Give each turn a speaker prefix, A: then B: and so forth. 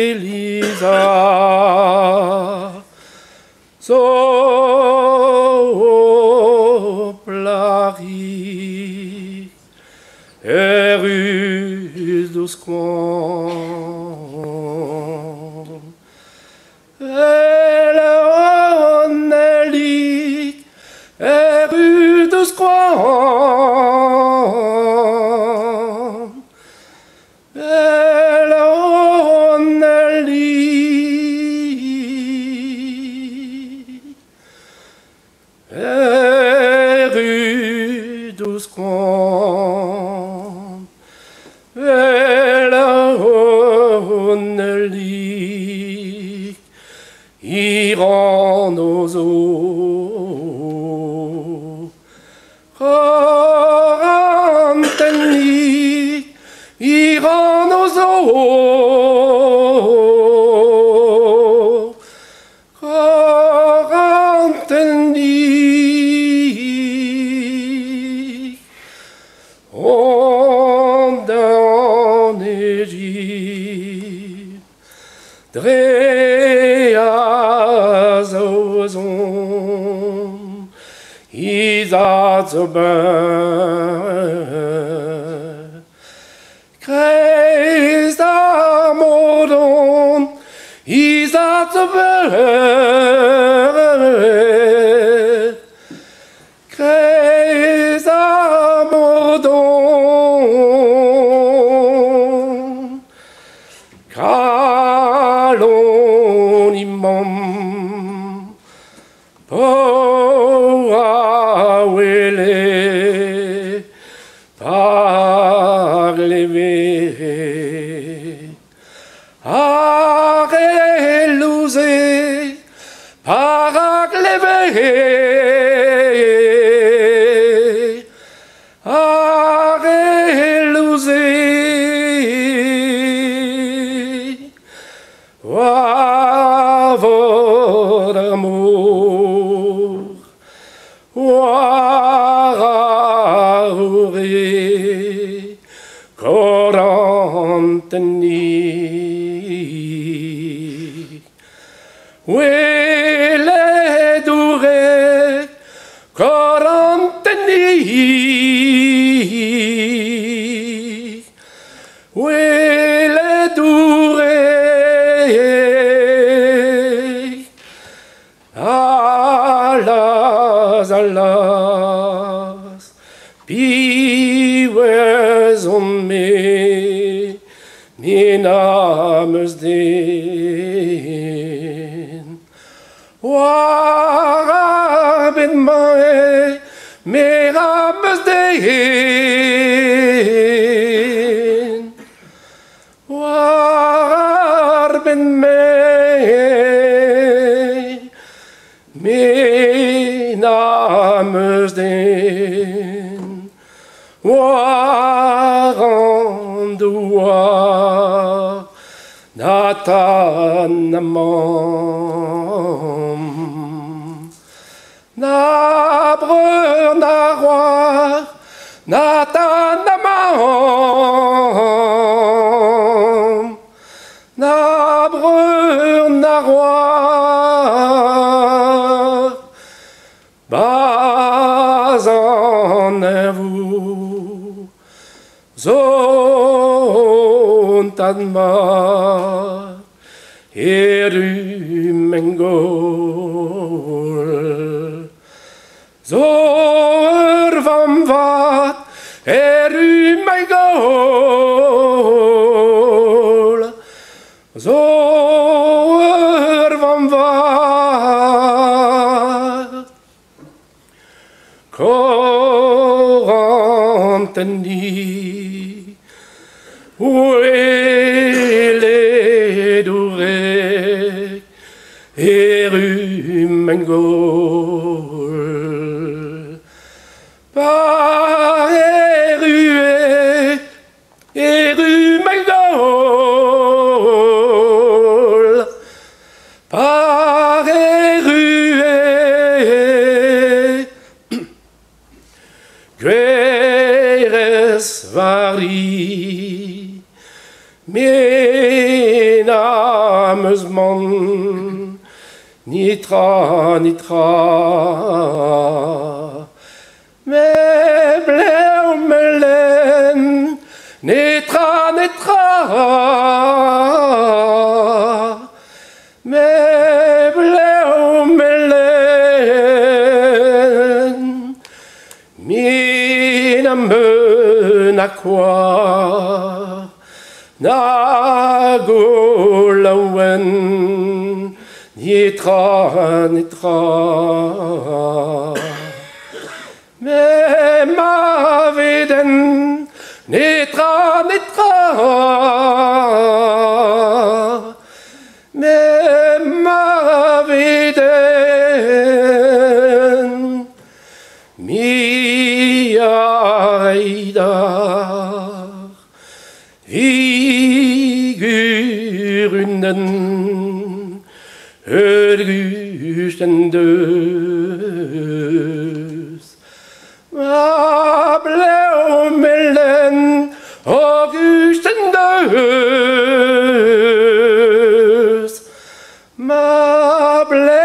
A: Elisa, soplari, Rouz dos quam, Eloneli, Rouz dos quam, Iran nos eaux, Quaranteni, Iran nos eaux, Quaranteni, on en Égypte, Dreazozon, Isazoben, Kreistamodon, Isazoben, Kreistamodon, Kalonimam, Poawele, Parleve, Arelouze, Paragleve, Arelouze, Wavor d'amour, Waraouré, Coranteni, Ouele douré, Coranteni, Ouele douré, alas, alas, piwez on me, minames den. Warabin mae, merames den. Warabin mae, minames den. Warandouar, Natanamam, Nabreur, Naroir, Natanamam, Nabreur, Naroir, Bazan vous, Zon Tadma, Erumengol, Zor van wat, Erumengol, Zor van wat, Coranteni, Ouele douré, Erumengol, par Erué, Erumengol, par Erué, Svari, mijn amusman, nitra, nitra, me bleu melen, nitra, nitra, me bleu melen, mina mena quoi. Na golawen nitra nitra me ma veden nitra nitra me ma veden mi aida Figurunden, Ödgustendeus, ma bleumelen, Augustendeus, ma bleumelen,